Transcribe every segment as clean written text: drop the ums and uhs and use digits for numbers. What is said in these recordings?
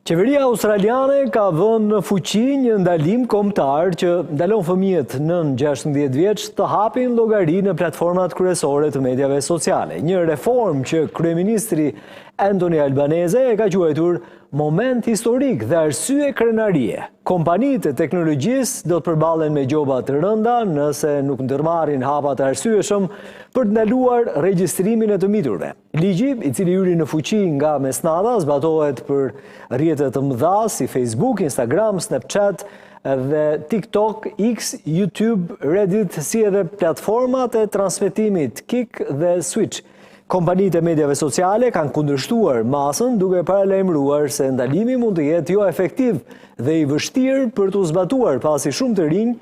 Qeveria australiane ka vënë në fuqi një ndalim kombëtar që ndalon fëmijët nën 16 vjeç të hapin llogari në platformat kryesore të medjave sociale. Një reformë që kryeministri Anthony Albanese e ka quajtur moment historik dhe arsye krenarie. Kompanitë e teknologjisë do të përballen me gjoba të rënda nëse nuk ndërmarrin hapa të arsyeshëm për të ndaluar regjistrimin e të miturve. Ligji, i cili hyri në fuqi nga mesnata, zbatohet për rrjetet të mëdha si Facebook, Instagram, Snapchat dhe TikTok, X, YouTube, Reddit, si edhe platformat e transmetimit Kik dhe Switch. Kompanitë e medjave sociale kanë kundërshtuar masën duke paralajmëruar se ndalimi mund të jetë jo efektiv dhe i vështirë për t'u zbatuar pasi shumë të rinj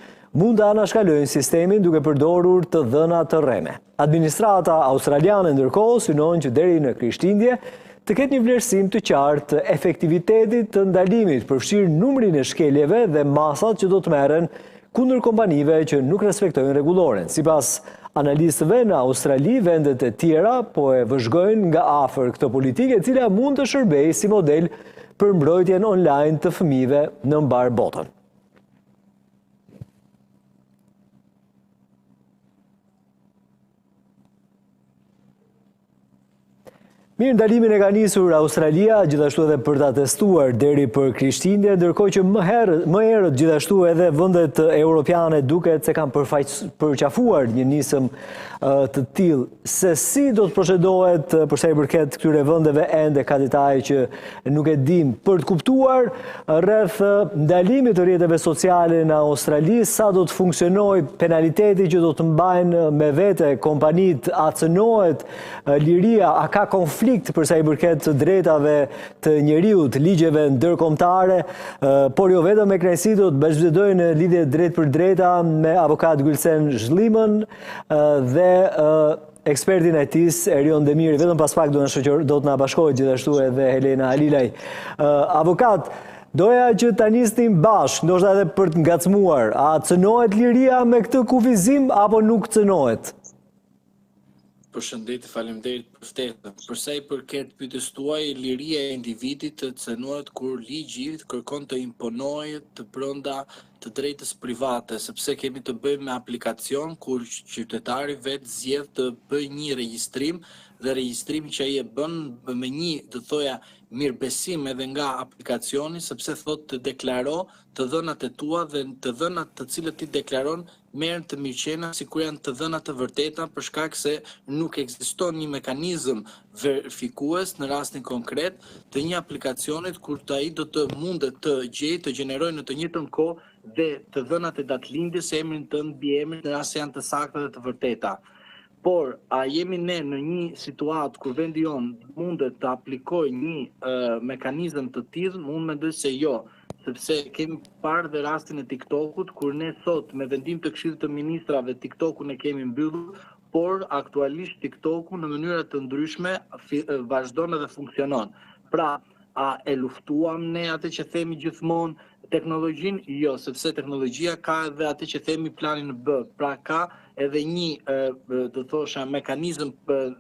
mund të anashkalojnë sistemin duke përdorur të dhëna të rreme. Administrata australiane ndërkohë synon që deri në Krishtlindje të ketë një vlerësim të qartë të efektivitetit të ndalimit, përfshirë numrin e shkeljeve dhe masat që do të merren kundër kompanive që nuk respektojnë rregulloren. Sipas analistëve në Australi, vendet e tjera po e vëzhgojnë nga afër këtë politikë e cila mund të shërbejë si model për mbrojtjen online të fëmijëve në mbar botën. Mirë, ndalimin e ka nisur Australia, gjithashtu edhe për ta testuar deri për Krishtlindje, ndërkohë që më herët gjithashtu edhe vendet europiane duket se kanë përqafuar një nisëm të tillë. Se si do të procedohet për sa i përket këtyre vendeve ende ka detaj që nuk e dim, për të kuptuar rreth ndalimit të rrjeteve sociale në Australi, sa do të funksionojë penaliteti që do të mbajnë me vete kompanitë, a cënohet liria, a ka konflikt për sa i përket drejtave të njeriut, ligjeve ndërkombëtare, por jo vetëm me kënaqësi do të bashkëbisedoj në lidhje drejt për drejta me avokat Gülsen Zhliman dhe ekspertin e TIS Erion Demiri. Vetëm pas pak do të na bashkohet gjithashtu edhe Helena Halilaj. Avokat, doja që ta nisnim bashkë, ndoshta edhe për të ngacmuar, a cënohet liria me këtë kufizim apo nuk cënohet? Përshëndetje, faleminderit për ftesën. Për sa i përket pyetjes tuaj, liria e individit të cënohet kur ligji kërkon të imponojë të brenda të drejtës private, sepse kemi të bëjmë me aplikacion kur qytetari vetë zgjedh të bëjë një regjistrim dhe regjistrimi që ai e bën me një, do thoya, mirëbesim edhe nga aplikacioni, sepse thotë të deklaroj të dhënat e tua dhe të dhënat të cilët ti deklaron merren të mirëqena sikur janë të dhëna të vërteta, për shkak se nuk ekziston një mekanizëm verifikues në rastin konkret të një aplikacionit kur ai do të mundet të gjejë të gjenerojë në të njëjtën kohë dhe të dhënat e datëlindjes, emrin tënd, mbiemrin, në rast se janë të sakta dhe të vërteta. Por, a jemi ne në një situatë kur vendi jonë mundet të aplikojë një mekanizëm të tillë? Unë mendoj se jo, sepse kemi parë dhe rastin e TikTokut, kur ne sot me vendim të Këshillit të Ministrave TikTokun e kemi mbyllur, por aktualisht TikToku në mënyra të ndryshme vazhdon edhe funksionon. Pra, a e luftuam ne atë që themi gjithmonë teknologjinë? Jo, sepse teknologjia ka edhe atë që themi planin B, pra ka edhe një, do thosha, mekanizëm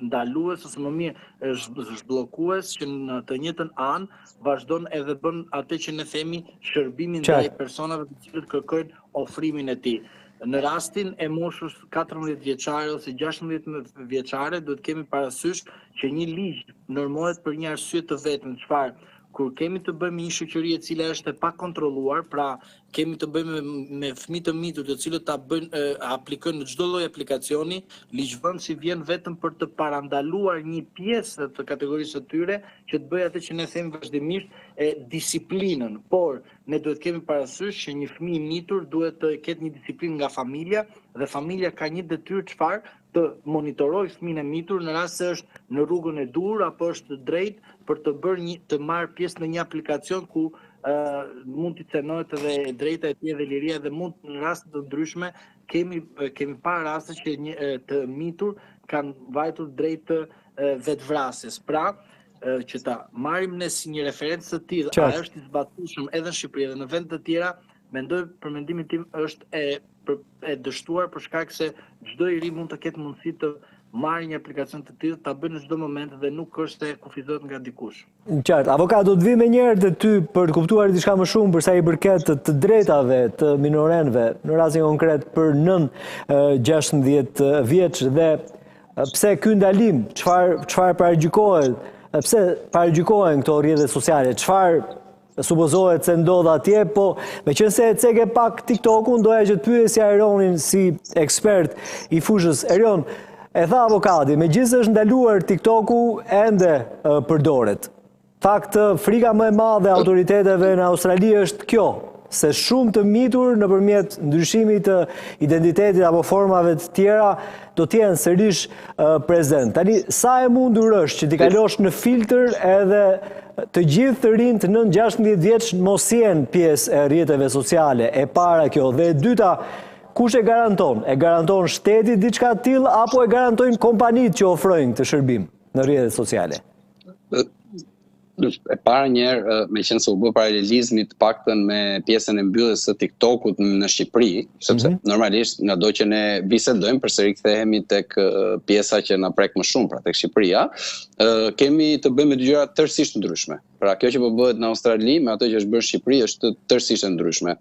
ndalues ose më mirë zhbllokues që në të njëjtën anë vazhdon edhe bën atë që ne themi shërbimin ndaj personave të cilët kërkojnë ofrimin e tij. Në rastin e moshës 14 vjeçare ose 16 vjeçare duhet kemi parasysh që një ligj normohet për një arsye të vetëm, çfarë? Kur kemi të bëjmë një shoqëri e cila është e pakontrolluar, pra kemi të bëjmë me fëmijë të mitur të cilët ta bëjnë aplikojnë në çdo lloj aplikacioni, ligjvënësi vjen vetëm për të parandaluar një pjesë të kategorisë së tyre që të bëjë atë që ne themi vazhdimisht disiplinën, por ne duhet kemi parasysh që një fëmijë i mitur duhet të ketë një disiplinë nga familja dhe familja ka një detyrë çfarë? Të monitorojë fëmijën e mitur në rast se është në rrugën e dur apo është drejt për të bërë të marrë pjesë në një aplikacion ku mund të cenohet edhe drejta e tij dhe liria dhe mund në raste të ndryshme kemi parë raste që të mitur kanë vajtur drejt vetvrasjes. Pra, që ta marrim ne si një referencë të tillë, a është i zbatueshëm edhe në Shqipëri dhe në vende të tjera, mendoj për mendimin tim është e dështuar për shkak se çdo i ri mund të ketë mundësi të marrë një aplikacion të tillë ta bëjnë në çdo moment dhe nuk është se kufizohet nga dikush. Qartë, avokat, do të vi me njëherë të ty për të kuptuar diçka më shumë për sa i përket të drejtave të minorenëve, në rastin konkret për nën 16 vjeç dhe pse ky ndalim, çfarë paragjykohet, pse paragjykohen këto rrjete sociale, çfarë supozohet se ndodh atje, po meqense e ceke pak TikTokun, doja që të pyesja Erionin si ekspert i fushës. Erion, e tha avokati, megjithëse është ndaluar TikToku, ende përdoret. Fakt, frika më e madhe e autoriteteve në Australi është kjo, se shumë të mitur nëpërmjet ndryshimit të identitetit apo formave të tjera do të jenë sërish prezent. Tani, sa e mundur është që t'i kalosh në filtr edhe të gjithë të rinjt nën 16 vjeç mos jenë pjesë e rrjeteve sociale, e para kjo, dhe e dyta, kush e garanton? E garanton shteti diçka të tillë apo e garantojnë kompanitë që ofrojnë këtë shërbim në rrjetet sociale? E para njerë, me qenë se u bë paralelizmi të paktën me pjesën e mbylljes së TikTokut në Shqipëri, sepse normalisht nga do që ne bisedojmë përsëri kthehemi tek pjesa që na prek më shumë, pra tek Shqipëria, kemi të bëjmë me dy gjëra tërësisht ndryshme. Pra kjo që po bëhet në Australi me ato që është bërë në Shqipëri është tërësisht e ndryshme.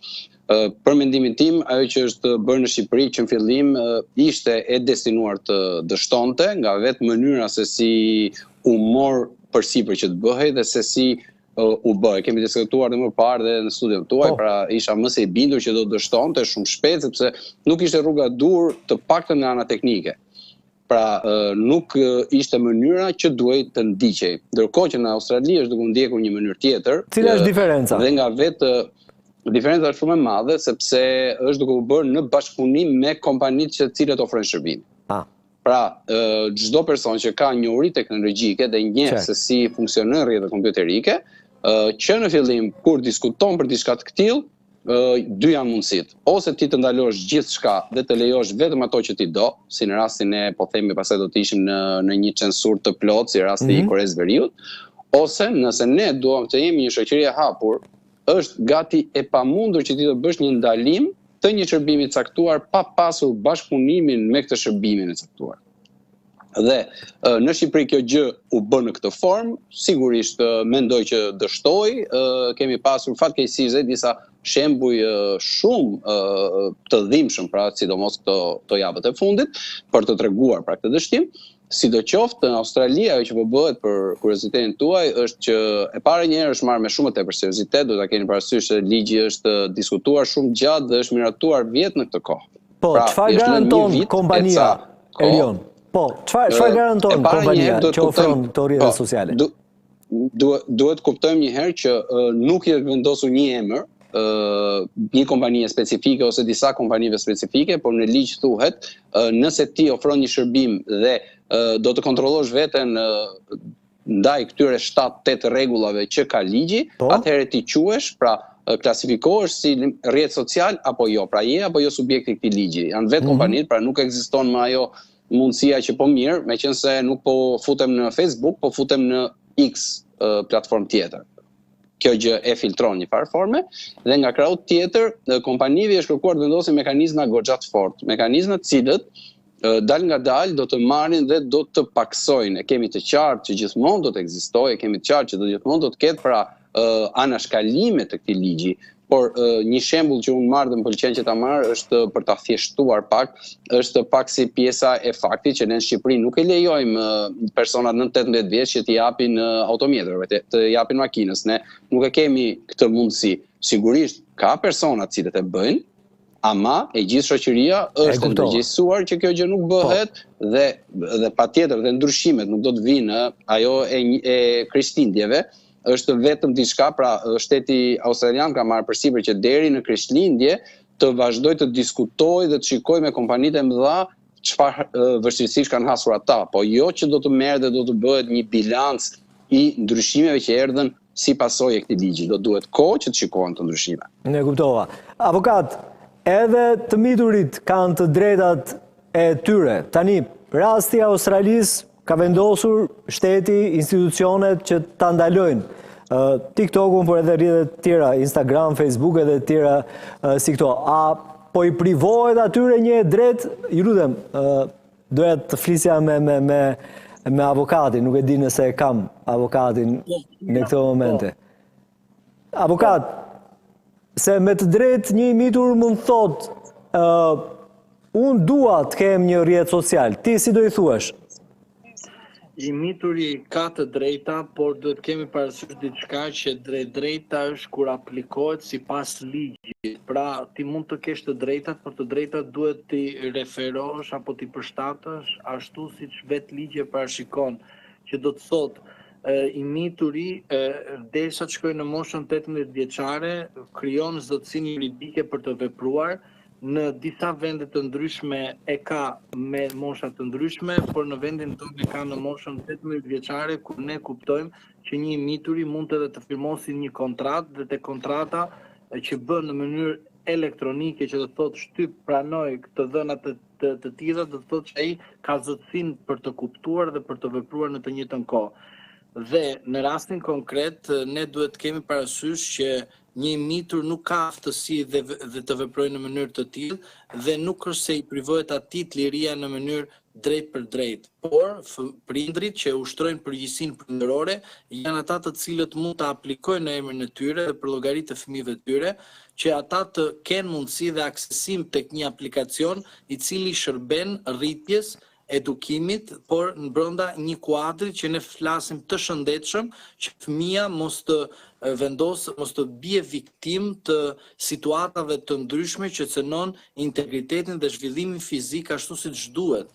Për mendimin tim, ajo që është bërë në Shqipëri që në fillim ishte e destinuar të dështonte, nga vetë mënyra se si u mor përsipër që të bëhej dhe se si u bëhej. Kemi diskutuar dhe më parë dhe në studion tuaj, pra isha më se i bindur që do të dështonte shumë shpejt, sepse nuk ishte rruga dur të paktën nga ana teknike. Pra nuk ishte mënyra që duhej të ndiqej. Ndërkohë që në Australi është duke ndjekur një mënyrë tjetër. Cila është diferenca? Dhe nga vetë diferenca është shumë e madhe sepse është duke u bërë në bashkëpunim me kompanitë që cilët ofrojnë shërbim. Pra, çdo person që ka njohuri teknologjike dhe njeh se si funksionojnë rrjetet kompjuterike, që në fillim kur diskuton për diçka të tillë, dy janë mundësitë. Ose ti të ndalosh gjithçka dhe të lejosh vetëm ato që ti do, si në rastin e, po themi, pastaj do të ishim në një censur të plotë, si rasti i Koreas së Veriut, ose nëse ne duam të jemi një shoqëri e hapur, është gati e pamundur që ti të bësh një ndalim të një shërbimi të caktuar pa pasur bashkëpunimin me këtë shërbimin e caktuar. Dhe në Shqipëri kjo gjë u bë në këtë formë, sigurisht mendoj që dështoi, kemi pasur fatkeqësisht disa shembuj shumë të dhimbshëm, pra sidomos këto javët e fundit, për të treguar pra këtë dështim. Sidoqoftë në Australi, ajo që po bëhet për kuriozitetin tuaj është që e para një herë është marrë me shumë tepër seriozitet, duhet ta keni parasysh se ligji është diskutuar shumë gjatë dhe është miratuar vjet në këtë kohë. Po, çfarë garanton kompania, Erion? Po, çfarë garanton kompania që ofron këto rrjete sociale? Duhet kuptojmë një herë që nuk i vendosur një emër, një kompanie specifike ose disa kompanive specifike, por në ligj thuhet, nëse ti ofron një shërbim dhe do të kontrollosh veten ndaj këtyre 7-8 rregullave që ka ligji, atëherë ti quhesh, pra klasifikohesh si rrjet social apo jo, pra je apo jo subjekti i këtij ligji. Janë vetë kompanitë, pra nuk ekziston më ajo mundësia që po mirë, meqense nuk po futem në Facebook, po futem në X platformë tjetër. Kjo gjë e filtron një farë forme, dhe nga krau tjetër, kompanive është kërkuar të vendosin mekanizma goxha të fortë, mekanizma të cilët dal nga dal do të marrin dhe do të paksojnë. E kemi të qartë që gjithmonë do të ekzistojë, e kemi të qartë që gjithmonë do të ketë pra anashkalime të këtij ligji. Por një shembull që unë marr dhe më pëlqen që ta marr është për ta thjeshtuar pak, është pak si pjesa e faktit që ne në Shqipëri nuk e lejojmë personat nën 18 vjeç që t'i japin automjetrave, të japin makinës. Ne nuk e kemi këtë mundësi. Sigurisht ka persona të cilët e bëjnë, ama e gjithë shoqëria është ndërgjegjësuar që kjo gjë nuk bëhet dhe patjetër dhe ndryshimet nuk do të vinë, ajo e krishtlindjeve është vetëm diçka, pra shteti australian ka marrë përsipër që deri në Krishtlindje të vazhdojë të diskutojë dhe të shikojë me kompanitë e mëdha çfarë vështirësish kanë hasur ata, po jo që do të merret dhe do të bëhet një bilanc i ndryshimeve që erdhën si pasojë e këtij ligji. Do duhet kohë që të shikohen të ndryshimet. Ne kuptova. Avokat, edhe të miturit kanë të drejtat e tyre. Tani, rasti i Australisë ka vendosur shteti, institucionet që ta ndalojnë TikTokun, por edhe rrjetet tjera, Instagram, Facebook edhe tjera si këto. A po i privohet atyre një drejt, ju lutem, doja të flisja me avokatin, nuk e di nëse e kam avokatin në këto momente. Avokat, se me të drejt një imitur mund thot, unë dua të kem një rrjet social, ti si do i thuash? Imituri ka të drejta, por duhet kemi parasysh diçka që drejta është kur aplikohet sipas ligjit. Pra, ti mund të kesh të drejtat, por të drejtat duhet ti referosh apo ti përshtatësh ashtu siç vetë ligji e parashikon, që do të thotë imituri derisa të shkojë në moshën 18 vjeçare, krijon zotësinë juridike për të vepruar. Në disa vende të ndryshme e ka me mosha të ndryshme, por në vendin tonë e ka në moshën 18 vjeçare, kur ne kuptojmë që një imituri mund edhe të firmosi një kontratë, dhe te kontrata që bën në mënyrë elektronike, që do të thotë shtyp pranoj këtë dhëna të tilla, do të thotë që ai ka zotësinë për të kuptuar dhe për të vepruar në të njëjtën kohë. Dhe në rastin konkret, ne duhet të kemi parasysh që një imitur nuk ka aftësi dhe të veprojë në mënyrë të tillë dhe nuk është se i privohet atij liria në mënyrë drejt për drejt. Por prindrit që ushtrojnë përgjegjësinë prindërore janë ata të cilët mund të aplikojnë në emrin e tyre dhe për llogaritë të fëmijëve të tyre, që ata të kenë mundësi dhe aksesim tek një aplikacion i cili shërben rritjes, edukimit, por në brenda një kuadri që ne flasim të shëndetshëm, që fëmia mos të bie viktim të situatave të ndryshme që cënon integritetin dhe zhvillimin fizik ashtu siç duhet.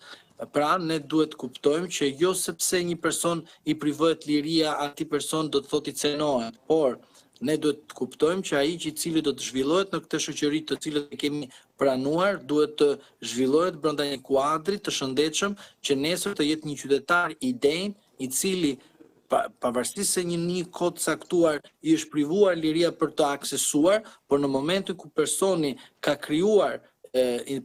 Pra, ne duhet kuptojmë që jo sepse një person i privohet liria, atij person do të thotë i cenohet, por ne duhet të kuptojmë që ai i cili do të zhvillohet në këtë shoqëri të cilët e kemi pranuar, duhet të zhvillohet brenda një kuadri të shëndetshëm që nesër të jetë një qytetar i denj, i cili pavarësisht se një kod caktuar i është privuar liria për të aksesuar, por në momentin ku personi ka krijuar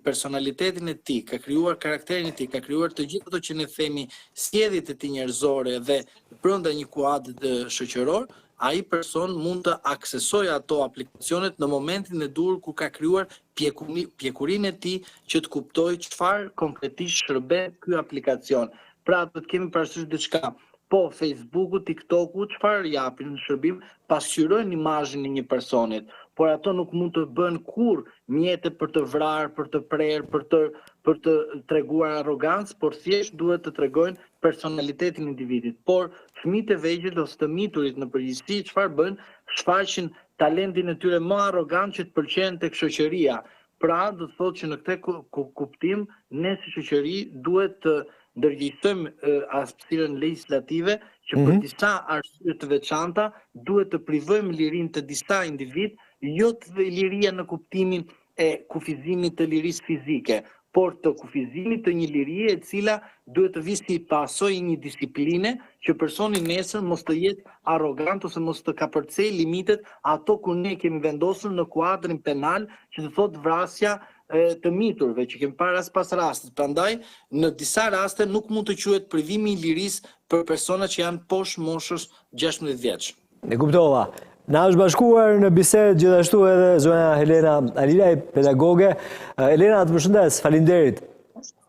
personalitetin e tij, ka krijuar karakterin e tij, ka krijuar të gjithë ato që ne themi sjelljet e tij njerëzore dhe brenda një kuadri shoqëror, ai person mund të aksesojë ato aplikacionet në momentin e dur ku ka krijuar pjekurinë e tij që të kuptojë çfarë konkretisht shërben ky aplikacion. Pra, do të kemi parasysh diçka. Po, Facebooku, TikToku, çfarë japin në shërbim, pasqyrojnë imazhin e një personit, por ato nuk mund të bën kur mjete për të vrarë, për të prerë, për të treguar arrogancë, por thjesht duhet të tregojnë personalitetin e individit. Por fëmijët e vegjël ose të miturit në përgjithësi çfarë bëjnë? Shfaqin talentin e tyre më arrogant që të pëlqejnë tek shoqëria. Pra, do të thotë që në këtë kuptim, ne si shoqëri duhet të ndërgjegjësojmë aftësinë legislative që për disa arsye të veçanta duhet të privojmë lirinë të disa individ, jo të liria në kuptimin e kufizimit të lirisë fizike, por të kufizimit të një lirie e cila duhet të vijë si pasojë një disipline që personi nesër mos të jetë arrogant ose mos të kapërcej limitet ato ku ne kemi vendosur në kuadrin penal, që të thotë vrasja të miturve, që kemi parë rast pas rastit. Prandaj, në disa raste nuk mund të quhet privimi i lirisë për persona që janë poshtë moshës 16 vjeç. Ne kuptova. Na është bashkuar në bisedë gjithashtu edhe zonja Helena Alilaj, pedagoge. Helena, të përshëndes, faleminderit.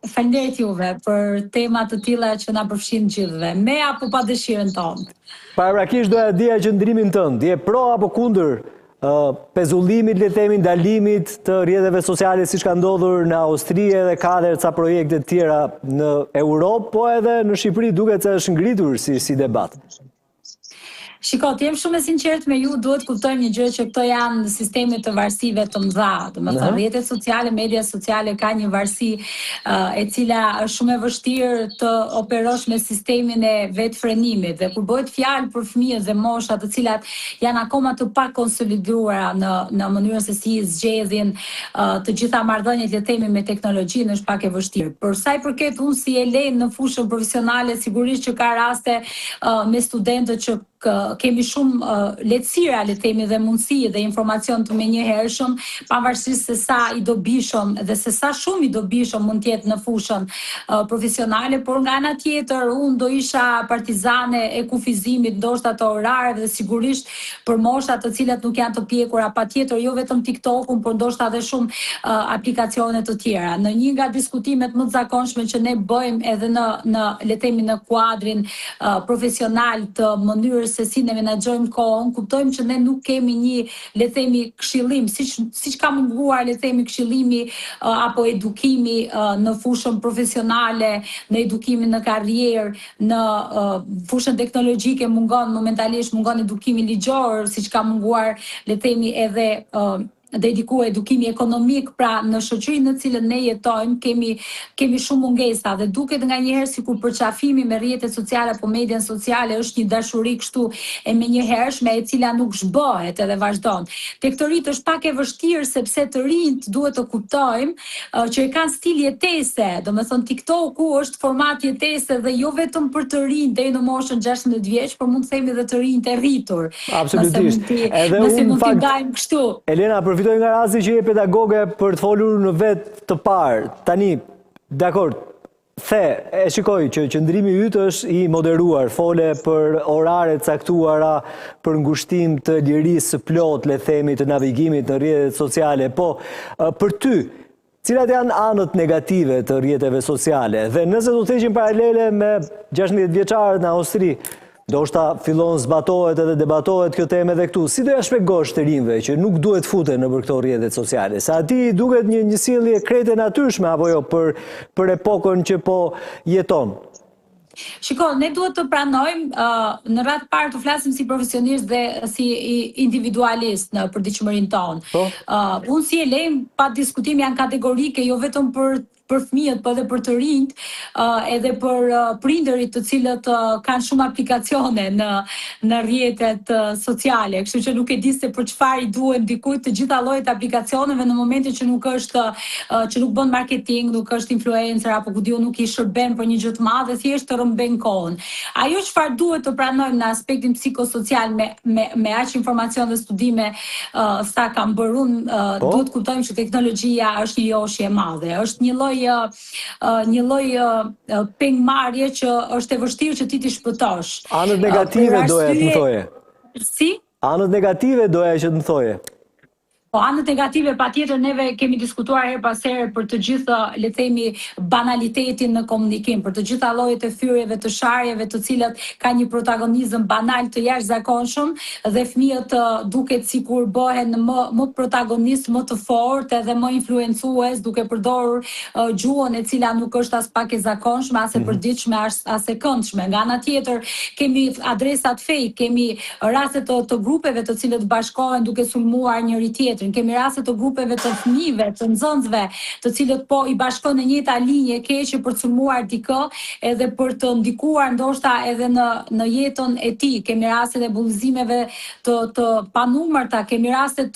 Faleminderit juve për tema të tilla që na përfshin gjithëve, me apo pa dëshirën tonë. Paraprakisht doja dija qëndrimin tënd, je pro apo kundër pezullimit, le të themi, ndalimit të rrjeteve sociale siç ka ndodhur në Austri dhe ka ca projekte të tjera në Europë, po edhe në Shqipëri duket se është ngritur si debat. Shiko, të jem shumë e sinqert me ju, duhet kuptojmë një gjë që këto janë sisteme të varësive të mëdha. Domethënë rrjetet sociale, media sociale ka një varësi e cila është shumë e vështirë të operosh me sistemin e vetfrenimit. Dhe kur bëhet fjalë për fëmijët dhe mosha të cilat janë akoma të pakonsoliduara në mënyrën se si zgjedhin të gjitha marrëdhëniet, le të themi, me teknologjinë, është pak e vështirë. Për sa i përket unë si Elenë në fushën profesionale, sigurisht që ka raste me studentët që kemi shumë lehtësira, le të themi, dhe mundësi dhe informacion të menjëhershëm, pavarësisht se sa i dobishëm dhe se sa shumë i dobishëm mund të jetë në fushën profesionale, por nga ana tjetër unë do isha partizane e kufizimit ndoshta të orareve dhe sigurisht për moshat të cilat nuk janë të pjekura, patjetër jo vetëm TikTok-un, por ndoshta edhe shumë aplikacione të tjera. Në një nga diskutimet më të zakonshme që ne bëjmë edhe në le të themi në kuadrin profesional të mënyrës se si ne menaxhojmë kohën, kuptojmë që ne nuk kemi një le të themi këshillim, siç ka munguar le të themi këshillimi apo edukimi në fushën profesionale, në edukimin në karrierë, në fushën teknologjike momentalisht mungon edukimi ligjor, siç ka munguar le të themi edhe dedikua edukimi ekonomik, pra në shoqërinë në cilën ne jetojmë kemi shumë mungesa dhe duket nganjëherë sikur përqafimi me rrjetet sociale apo median sociale është një dashuri kështu e menjëhershme e cila nuk zhbohet edhe vazhdon. Tek të rinjt është pak e vështirë sepse të rinjt duhet të kuptojmë që e kanë stil jetese, domethënë TikToku është format jetese dhe jo vetëm për të rinj deri në moshën 16 vjeç, por mund të themi edhe të rinjt e rritur. Absolutisht. Edhe nëse mund t'i dajmë kështu. Elena, përfitoj nga rasti që je pedagoge për të folur në vetë të parë. Tani, dakor, e shikoj që qëndrimi ytë është i moderuar, fole për orare caktuara, për ngushtim të lirisë së plot, le themi, të navigimit në rrjetet sociale, po për ty, cilat janë anët negative të rrjeteve sociale? Dhe nëse do të heqim paralele me 16 vjeçarët në Austri, do shta fillon zbatohet edhe debatohet kjo temë edhe këtu. Si do ja shpjegosh të rinjve që nuk duhet futen në për këto rrjetet sociale? Sa ati duket një sjellje krejt e natyrshme apo jo për epokën që po jeton? Shiko, ne duhet të pranojmë në radhë parë të flasim si profesionist dhe si individualist në përditshmërinë tonë. Unë si e lejmë pa diskutim janë kategorike, jo vetëm për fëmijët, po edhe për të rinjt, edhe për prindërit të cilët kanë shumë aplikacione në rrjetet sociale. Kështu që nuk e di se për çfarë i duhen dikujt të gjitha llojet aplikacioneve në momentin që që nuk bën marketing, nuk është influencer apo ku diu nuk i shërben për një gjë të madhe, thjesht të rrëmben kohën. Ajo çfarë duhet të pranojmë në aspektin psikosocial me aq informacion dhe studime sa kam bërë unë, duhet kuptojmë që teknologjia është një joshje e madhe, është një lloj pengmarrje që është e vështirë që ti t'i shpëtosh. Anët negative doja të më thoje. Si? Anët negative doja që të më thoje. Po anët negative patjetër neve kemi diskutuar her pas here për të gjitha, le të themi, banalitetin në komunikim, për të gjitha llojet e thyrjeve të sharjeve të cilat ka një protagonizëm banal të jashtëzakonshëm dhe fëmijët duket sikur bëhen më protagonist, më të fortë edhe më influencues duke përdorur gjuhën e cila nuk është as pak e zakonshme, as e përditshme, as e këndshme. Nga ana tjetër kemi adresat fake, kemi raste të grupeve të cilët bashkohen duke sulmuar njëri tjetrin. Kemi raste të grupeve të fëmijëve, të nxënësve, të cilët po i bashkon në njëjta linjë keqe për të sulmuar dikë edhe për të ndikuar ndoshta edhe në jetën e tij. Kemi raste të bullëzimeve të panumërta, kemi raste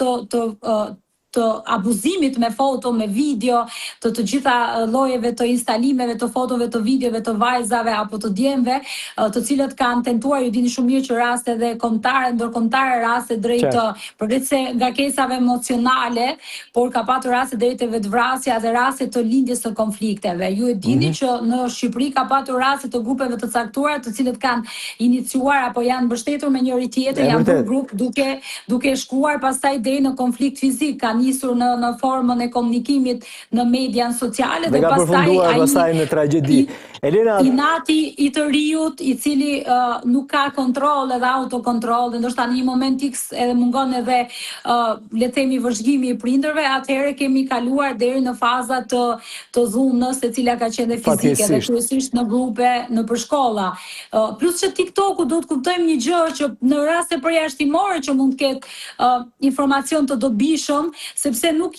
të abuzimit me foto, me video, të gjitha llojeve të instalimeve të fotove, të videove, të vajzave apo të djemve, të cilët kanë tentuar, ju dini shumë mirë që raste dhe kombëtare, ndërkombëtare raste drejt përveç se ngarkesave emocionale, por ka patur raste drejt e vetvrasja dhe raste të lindjes së konflikteve. Ju e dini që në Shqipëri ka patur raste të grupeve të caktuara, të cilët kanë iniciuar apo janë mbështetur me njëri tjetrin, janë bërë grup duke shkuar pastaj deri në konflikt fizik, kanë nisur në formën e komunikimit në median sociale dhe pastaj në tragjedi. Elena, i nati i të riut i cili nuk ka kontroll edhe autokontroll dhe ndoshta në një moment X edhe mungon edhe le të themi vëzhgimi i prindërve, atëherë kemi kaluar deri në faza të dhunës e cila ka qenë fizike dhe kryesisht në grupe në përshkolla. Plus që TikToku do të kuptojmë një gjë që në raste përjashtimore që mund të ketë informacion të dobishëm, sepse nuk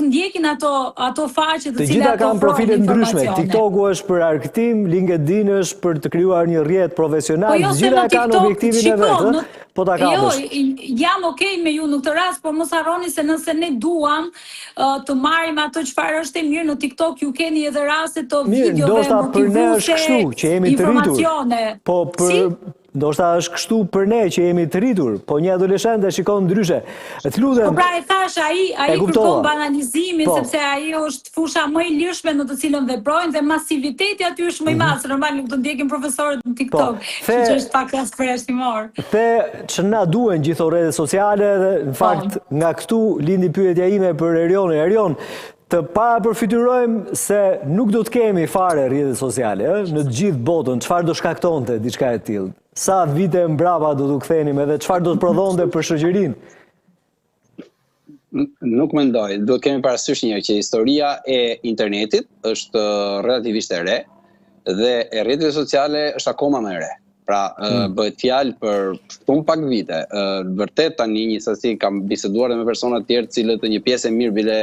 ndjekin ato faqe të cilat kanë profile ndryshme. TikToku është për argëtim, LinkedIn është për të krijuar një rrjet profesional, të gjitha kanë objektivin e vet, po ta kapësh. Jo, jam okay me ju në këtë rast, por mos harroni se nëse ne duam të marrim ato çfarë është e mirë në TikTok, ju keni edhe raste të videove motivuese, për ne është kështu, që jemi të rritur. Po ndoshta është kështu për ne që jemi të rritur, po një adoleshent e shikon ndryshe. Të lutem. Po pra e thash, ai kërkon banalizimin, sepse ai është fusha më e lirshme në të cilën veprojnë dhe masiviteti aty është më i madh, se normal nuk do ndjekin profesorët në TikTok, që është pak klasë The që na duhen gjithë rrjetet sociale dhe në fakt nga këtu lindi pyetja ime për Erionin. Erion, të parapërfytyrojmë se nuk do të kemi fare rrjetet sociale në të gjithë botën, çfarë do shkaktonte diçka e tillë? Sa vite mbrapa do t'u kthenim edhe çfarë do të prodhonte për shoqërinë? Nuk mendoj. Do të kemi parasysh një që historia e internetit është relativisht e re dhe e rrjeteve sociale është akoma më e re. Pra, bëhet fjalë për shumë pak vite. Vërtet tani njësasi kam biseduar dhe me persona të tjerë, cilët një pjesë e mirë bile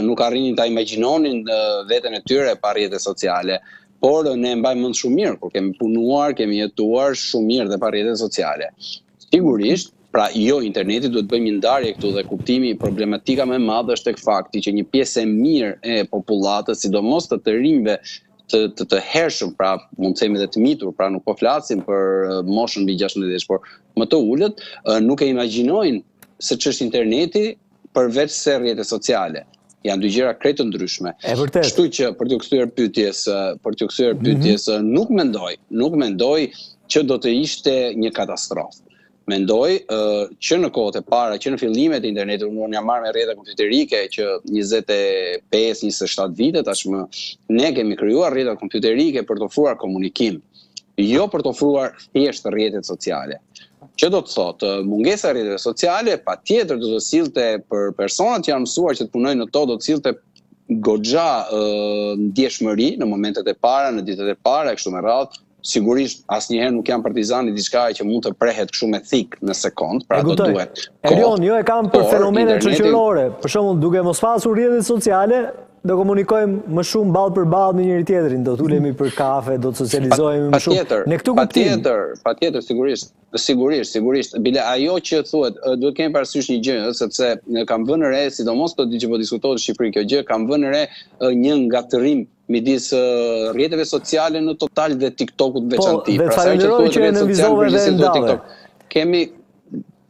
nuk arrinin ta imagjinonin veten e tyre pa rrjete sociale. Por ne mbajmë mend shumë mirë, kur kemi punuar, kemi jetuar shumë mirë dhe pa rrjete sociale. Sigurisht, pra jo, interneti duhet bëjmë një ndarje këtu dhe kuptimi, problematika më e madhe është tek fakti që një pjesë e mirë e popullatës, sidomos të rinjve të hershëm, pra mund të themi edhe të mitur, pra nuk po flasim për moshën mbi 16 vjeç, por më të ulët, nuk e imagjinojnë se ç'është interneti përveç se rrjetet sociale. Janë dy gjëra krejt të ndryshme. Kështu që për t'u kthyer pyetjes, nuk mendoj që do të ishte një katastrofë. Mendoj që në kohët e para, që në fillimet e internetit, unë jam marrë me rrjete kompjuterike që 25-27 vite tashmë, ne kemi krijuar rrjete kompjuterike për të ofruar komunikim, jo për të ofruar thjesht rrjetet sociale. Që do të thotë, mungesa e rrjeteve sociale patjetër do të sillte për personat që janë mësuar që të punojnë në to, do të sillte goxha ndjeshmëri në momentet e para, në ditët e para e kështu me radhë. Sigurisht, asnjëherë nuk jam partizani diçka që mund të prehet kështu me thik në sekond, pra do duhet. Erion, jo e kam për fenomenet shoqërore. Për shembull, duke mos pasur rrjetet sociale, do komunikojmë më shumë ballë për ballë me njëri tjetrin, do të ulemi për kafe, do të socializojmë më shumë. Ne këtu kuptim. Patjetër, sigurisht. Bile ajo që thuhet, duhet kemi parasysh një gjë, sepse kam vënë re, sidomos këto ditë që po diskutohet në Shqipëri kjo gjë, kam vënë re një ngatërim midis rrjeteve sociale në total dhe TikTokut veçanti. Dhe falenderoj që në vizove dhe ndave. Kemi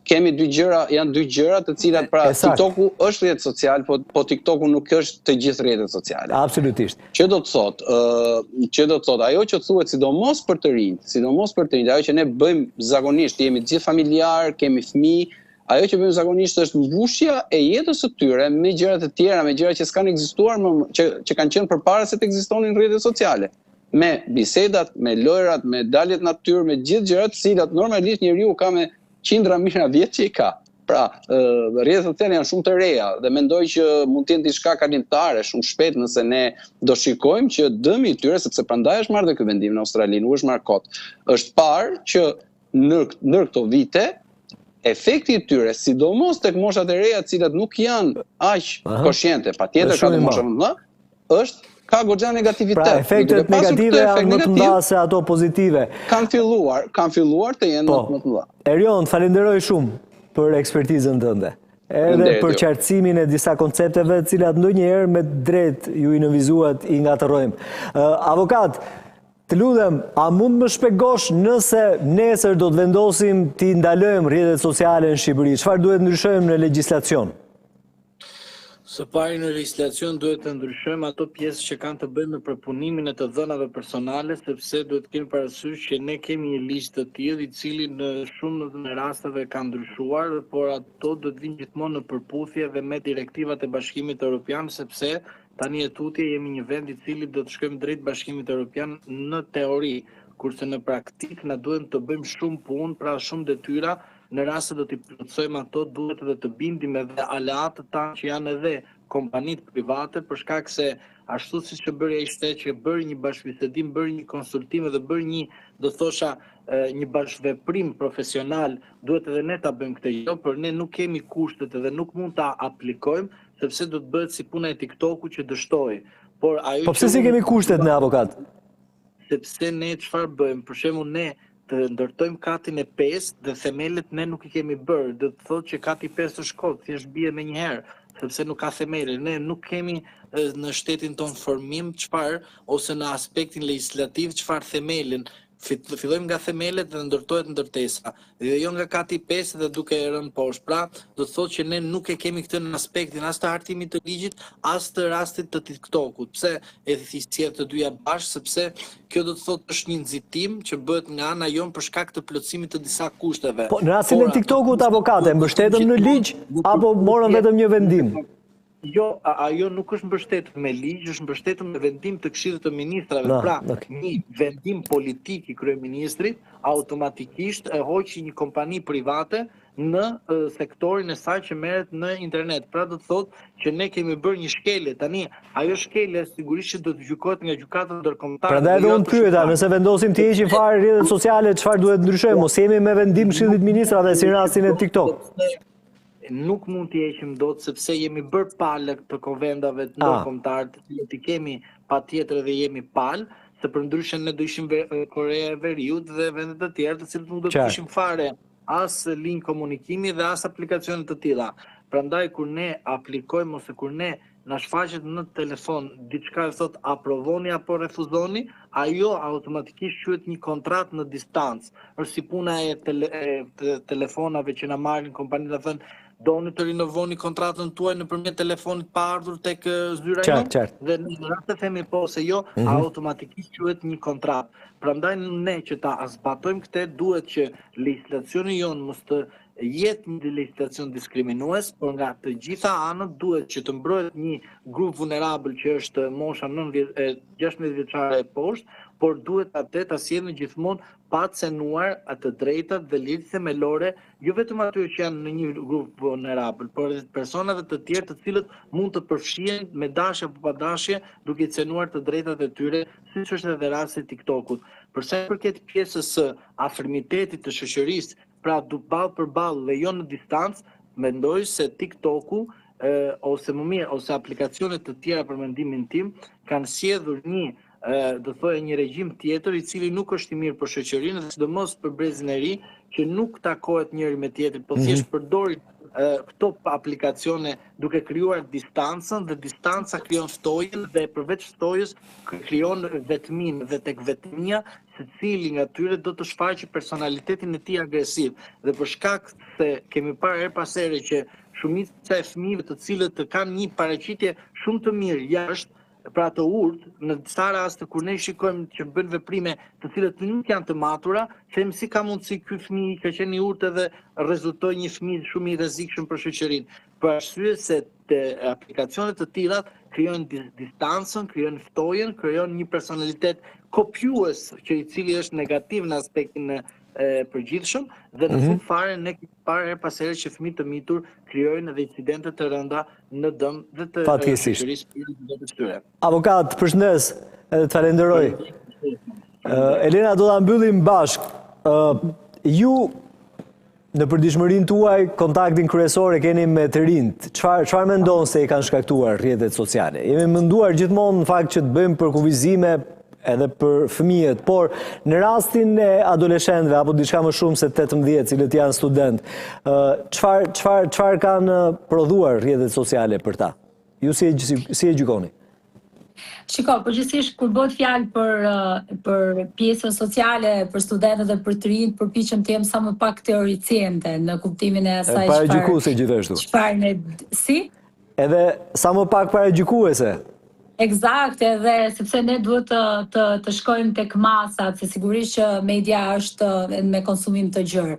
janë dy gjëra të cilat pra TikToku është rrjet social, po TikToku nuk është të gjithë rrjetet sociale. Absolutisht. Që do të thotë, ajo që thuhet sidomos për të rinjt, ajo që ne bëjmë zakonisht, jemi të gjithë familjar, kemi fëmijë, ajo që bëjmë zakonisht është mbushja e jetës së tyre me gjërat e tjera, me gjëra që s'kan ekzistuar, që kanë qenë përpara se të ekzistonin rrjetet sociale. Me bisedat, me lojrat, me daljet në natyrë, me gjithë gjërat të cilat normalisht njeriu ka me qindra mijëra vjet që i ka. Pra, rrjetet sociale janë shumë të reja dhe mendoj që mund të jenë diçka kalimtare shumë shpejt nëse ne do shikojmë që dëmi i tyre, sepse prandaj është marrë dhe ky vendim në Australi, nuk është marrë kot. Është parë që ndër këto vite efekti i tyre, sidomos tek moshat e reja, të cilat nuk janë aq konsciente, patjetër ka mosha më të mëdha, ka goxha negativitet. Pra, efektet negative janë më të mëdha se ato pozitive. Kanë filluar të jenë më të mëdha. Erion, falenderoj shumë për ekspertizën tënde. Edhe për qartësimin e disa koncepteve të cilat ndonjëherë me drejt ju i nënvizuat i ngatërrojmë. Avokat, të lutem, a mund më shpjegosh nëse nesër do të vendosim të ndalojmë rrjetet sociale në Shqipëri? Çfarë duhet ndryshojmë në legjislacion? Së pari në legjislacion duhet të ndryshojmë ato pjesë që kanë të bëjnë me përpunimin e të dhënave personale, sepse duhet të kemi parasysh që ne kemi një ligj të tillë i cili në shumë në rasteve ka ndryshuar, por ato do të vinë gjithmonë në përputhje dhe me direktivat e Bashkimit Evropian, sepse tani e tutje jemi një vend i cili do të shkojmë drejt Bashkimit Evropian në teori, kurse në praktik na duhet të bëjmë shumë punë, pra shumë detyra. Në rast se do t'i plotësojmë ato, duhet edhe të bindim edhe aleatët tanë që janë edhe kompanitë private, për shkak se ashtu siç e bëri ai shtet që bëri një bashkëbisedim, bëri një konsultim dhe bëri një, do thosha, një bashkëveprim profesional, duhet edhe ne ta bëjmë këtë gjë, por ne nuk kemi kushtet edhe nuk mund ta aplikojmë, sepse do të bëhet si puna e TikToku që dështoi. Por ajo po pse si kemi kushtet ne, avokat? Sepse ne çfarë bëjmë? Për shembull, ne të ndërtojmë katin e 5 dhe themelet ne nuk i kemi bërë. Do të thotë që kati 5 është kot, thjesht bie me një herë, sepse nuk ka themele. Ne nuk kemi në shtetin ton formim çfarë ose në aspektin legjislativ çfarë themelin fillojmë nga themelet dhe ndërtohet ndërtesa. Dhe jo nga kati 5 dhe duke rënë poshtë. Pra, do të thotë që ne nuk e kemi këtë në aspektin as të hartimit të ligjit, as të rastit të TikTokut. Pse e thjesht të dyja bashkë, sepse kjo do të thotë është një nxitim që bëhet nga ana jon për shkak të plotësimit të disa kushteve. Po, në rastin e TikTokut, avokate, mbështetëm në ligj apo morën vetëm një vendim? Jo, ajo nuk është mbështetur me ligj, është mbështetur me vendim të Këshillit të Ministrave. Pra, një vendim politik i kryeministrit automatikisht e hoqi një kompani private në sektorin e saj që merret në internet. Pra do të thotë që ne kemi bërë një shkelje. Tani, ajo shkelje sigurisht që do të gjykohet nga gjykata ndërkombëtare. Prandaj edhe unë pyeta, nëse vendosim të heqim fare rrjetet sociale, çfarë duhet ndryshojmë? Mos jemi me vendim Këshillit të Ministrave si në rastin e TikTok. Nuk mund t'i heqim dot sepse jemi bërë palë të konvendave të ndërkombëtare, të cilët i kemi patjetër dhe jemi palë, se përndryshe ne do ishim Korea e Veriut dhe vendet të tjera të cilët nuk do të kishim fare as linjë komunikimi dhe as aplikacione të tilla. Prandaj kur ne aplikojmë ose kur ne na shfaqet në telefon diçka e thot aprovoni apo refuzoni, ajo automatikisht quhet një kontratë në distancë. Është si puna e telefonave që na marrin kompanitë dhe thënë doni të rinovoni kontratën tuaj nëpërmjet telefonit pa ardhur tek zyra jonë. Dhe në rast të themi po se jo, automatikisht quhet një kontratë. Prandaj ne që ta zbatojmë këtë, duhet që legjislacioni jonë mos të jetë një legjislacion diskriminues, por nga të gjitha anët duhet që të mbrohet një grup vulnerabël që është mosha 16 vjeçare e poshtë, por duhet atë ta sjellin gjithmonë pa cenuar atë drejtat dhe lidhjet themelore, jo vetëm atyre që janë në një grup vulnerabël, por edhe personave të tjerë të cilët mund të përfshihen me dashje apo pa dashje duke cenuar të drejtat e tyre, siç është edhe rasti i TikTokut. Për sa i përket pjesës së afërmitetit të shoqërisë, pra ballë për ballë dhe jo në distancë, mendoj se TikToku ose më mirë ose aplikacionet të tjera për mendimin tim kanë sjellur do thojë një regjim tjetër i cili nuk është i mirë për shoqërinë dhe sidomos për brezin e ri që nuk takohet njëri me tjetrin, por thjesht përdorin këto aplikacione duke krijuar distancën dhe distanca krijon ftojen dhe përveç ftojës krijon vetminë dhe tek vetmia secili nga tyre do të shfaqë personalitetin e tij agresiv. Dhe për shkak se kemi parë her pas here që shumica e fëmijëve të cilët kanë një paraqitje shumë të mirë jashtë, pra të urtë, në disa raste kur ne shikojmë që bën veprime të cilat nuk janë të matura, them si ka mundësi ky fëmijë ka qenë i urtë dhe rezultoi një fëmijë shumë i rrezikshëm për shoqërinë. Për arsye se aplikacionet të tilla krijojnë distancën, krijojnë ftojen, krijojnë një personalitet kopjues që i cili është negativ në aspektin përgjithshëm dhe në fund fare ne kemi parë her pas here që fëmijë të mitur krijojnë edhe incidente të rënda në dëm dhe të shoqërisë të tyre. Avokat, përshëndes, edhe të falenderoj. Elena, do ta mbyllim bashk. Ju në përditshmërinë tuaj kontaktin kryesor e keni me të rinjt. Çfarë mendon se i kanë shkaktuar rrjetet sociale? Jemi menduar gjithmonë në fakt që të bëjmë për kufizime edhe për fëmijët, por në rastin e adoleshentëve apo diçka më shumë se 18 cilët janë student, çfarë kanë prodhuar rrjetet sociale për ta? Ju si e gjykoni? Shiko, përgjithsisht kur bëhet fjalë për pjesën sociale, për studentët dhe për të rinjt, përpiqem të jem sa më pak teoriciente në kuptimin e asaj paragjykuese gjithashtu. Si? Edhe sa më pak paragjykuese. Eksakt, edhe sepse ne duhet të shkojmë tek masat, se sigurisht që media është me konsumim të gjerë.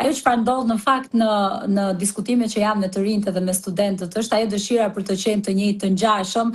Ajo çfarë ndodh në fakt në diskutimet që janë me të rinjt edhe me studentët është ajo dëshira për të qenë të njëjtë të ngjashëm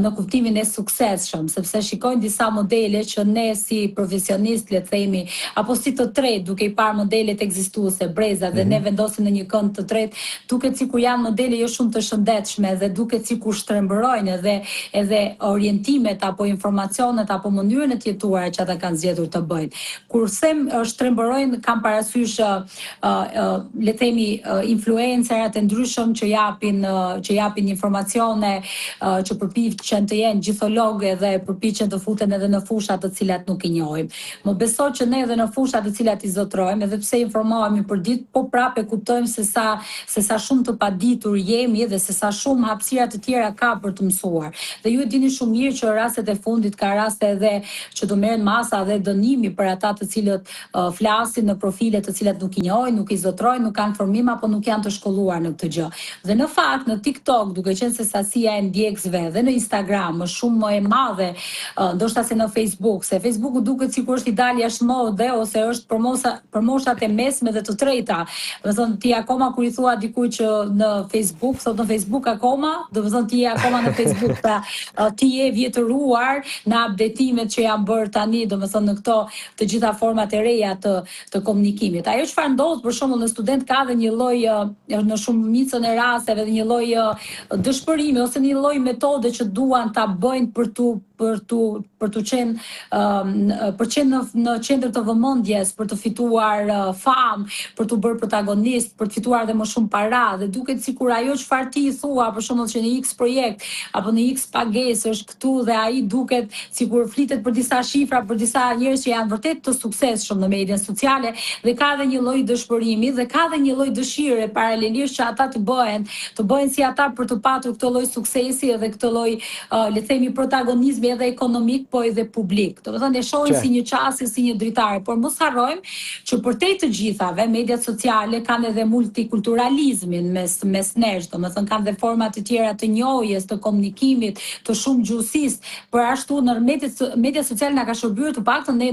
në kuptimin e suksesshëm, sepse shikojnë disa modele që ne si profesionistë, le të themi, apo si të tretë, duke i parë modelet ekzistuese, breza dhe ne vendosim në një kënd të tretë, duket sikur janë modele jo shumë të shëndetshme dhe duket sikur shtrembërojnë edhe orientimet apo informacionet apo mënyrën e të jetuara që ata kanë zgjedhur të bëjnë. Kur them shtrembërojnë, kam parasysh le të themi influencerat e ndryshëm që japin informacione që përpiqen të jenë gjithologë dhe përpiqen të futen edhe në fusha të cilat nuk i njohim. Më beso që ne edhe në fusha të cilat i zotrojmë, edhe pse informohemi për ditë, po prapë kuptojmë se sa shumë të paditur jemi dhe se sa shumë hapësira të tjera ka për të mësuar. Dhe ju ju e dini shumë mirë që rastet e fundit ka raste edhe që do merren masa dhe dënimi për ata të cilët flasin në profile të cilat nuk i njohin, nuk i zotrojnë, nuk kanë formim apo nuk janë të shkolluar në këtë gjë. Dhe në fakt në TikTok, duke qenë se sasia e ndjekësve dhe në Instagram më shumë më e madhe, ndoshta se në Facebook, se Facebooku duket sikur është i dalë jashtë mode ose është për moshat e mesme dhe të treta. Do të thonë ti akoma kur i thua dikujt që në Facebook, thot në Facebook akoma, do të thonë ti je akoma në Facebook, pra ti je vjetëruar në updatimet që janë bërë tani, do të thonë në këto të gjitha format e reja të komunikimit. Ajo çfarë ndodh për shembull në student ka dhe një lloj në shumicën e rasteve dhe një lloj dëshpërimi ose një lloj metode që duan ta bëjnë për të qenë në qendër të vëmendjes, për të fituar famë, për të bërë protagonist, për të fituar dhe më shumë para, dhe duket sikur ajo çfarë ti i thua, për shembull që në X projekt apo në X pagesë është këtu dhe ai duket sikur flitet për disa shifra, për disa njerëz që janë vërtet të suksesshëm në mediat sociale dhe ka dhe një lloj dëshpërimi dhe ka dhe një lloj dëshire paralelisht që ata të bëhen si ata për të patur këtë lloj suksesi dhe këtë lloj le të themi protagonizmi edhe ekonomik po edhe publik. Do të thonë e shohin si një qasje, si një dritare, por mos harrojmë që përtej të gjithave mediat sociale kanë edhe multikulturalizmin mes nesh, do të thonë kanë dhe forma të tjera të njohjes, të komunikimit, të shumë gjuhësisë. Por ashtu në mediat sociale na ka shërbyer të paktën ne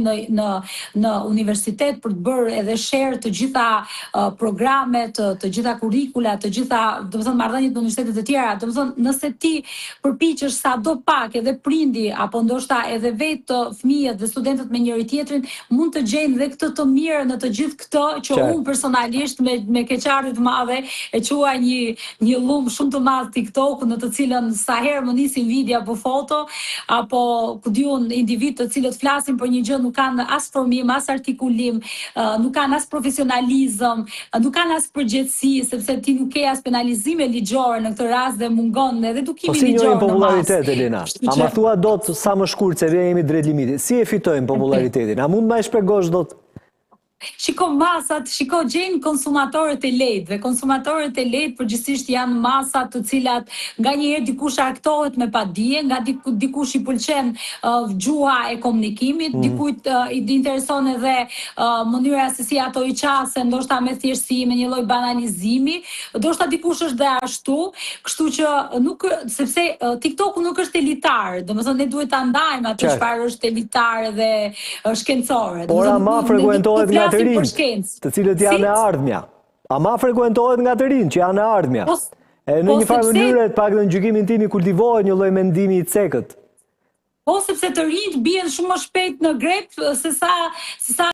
në universitet për të bërë edhe share të gjitha programet, të gjitha kurrikula, të gjitha, do të thonë marrëdhëniet në universitete të tjera. Do të thonë nëse ti përpiqesh sadopak edhe prindi apo ndoshta edhe vetë fëmijët dhe studentët me njëri tjetrin mund të gjejnë dhe këtë të mirë në të gjithë këtë që unë personalisht me keqardhje të madhe e quaj një lum shumë të madh TikTok në të cilën sa herë më nisin video apo foto apo ku diun individ të cilët flasin për një gjë nuk kanë as formim, as artikulim, nuk kanë as profesionalizëm, nuk kanë as përgjegjësi sepse ti nuk ke as penalizime ligjore në këtë rast dhe mungon edhe edukimi ligjor në masë. Elena, a ma thua do të sa më shkurt se jemi drejt limitit, si e fitojmë popularitetin? A mund ma e shpjegosh do të? Shiko masat, gjejnë konsumatorët e lehtë, dhe konsumatorët e lehtë përgjithsisht janë masat të cilat nganjëherë dikush arktohet me padije, nga dikush i pëlqen gjuha e komunikimit, dikujt i intereson edhe mënyra se si ato i qasen, ndoshta me thjeshtësi, me një lloj banalizimi, ndoshta dikush është dhe ashtu, kështu që sepse TikToku nuk është elitar, domethënë ne duhet ta ndajmë atë çfarë është elitar dhe shkencore. Por ama frekuentohet nga të rinj, të cilët janë e ardhmja. Ama frekuentohet nga të rinj që janë e ardhmja. E në një farë mënyrë, pak në gjykimin tim i kultivohet një lloj mendimi i cekët. Po sepse të rinjt bien shumë më shpejt në grep se sa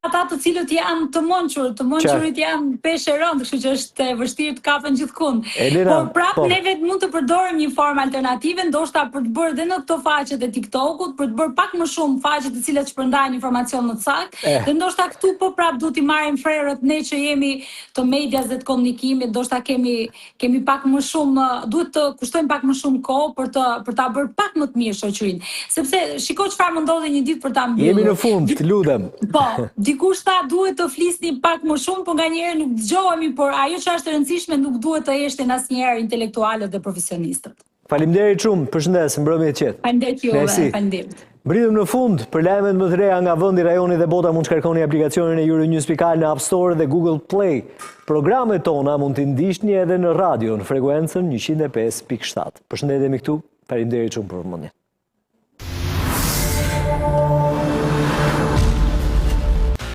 ata të cilët janë të mençur. Të mençurit janë peshë rënd, kështu që është e vështirë të kapen gjithkund. Por prapë ne vetë mund të përdorim një formë alternative, ndoshta për të bërë dhe në këto faqet e TikTokut, për të bërë pak më shumë faqe të cilat shpërndajnë informacion më saktë, dhe ndoshta këtu po prapë duhet i marrim frerët ne që jemi të medias dhe të komunikimit, ndoshta kemi pak më shumë, duhet të kushtojmë pak më shumë kohë për ta bërë pak më të mirë shoqërinë. Sepse shiko çfarë më ndodhi një ditë për ta mbyllur. Jemi në fund, lutem. Po, dikush tha duhet të flisni pak më shumë, por nganjëherë nuk dëgjohemi, por ajo që është e rëndësishme nuk duhet të heshtin asnjëherë intelektualët dhe profesionistët. Faleminderit shumë, përshëndes, mbrëmje të qetë. Faleminderit juve, faleminderit. Britëm në fund, për lajmet më të reja nga vendi, rajoni dhe bota mund të shkarkoni aplikacionin e Euronews.al në App Store dhe Google Play. Programet tona mund t'i ndiqni edhe në radio në frekuencën 105.7. Përshëndetemi këtu, faleminderit shumë për vëmendjen.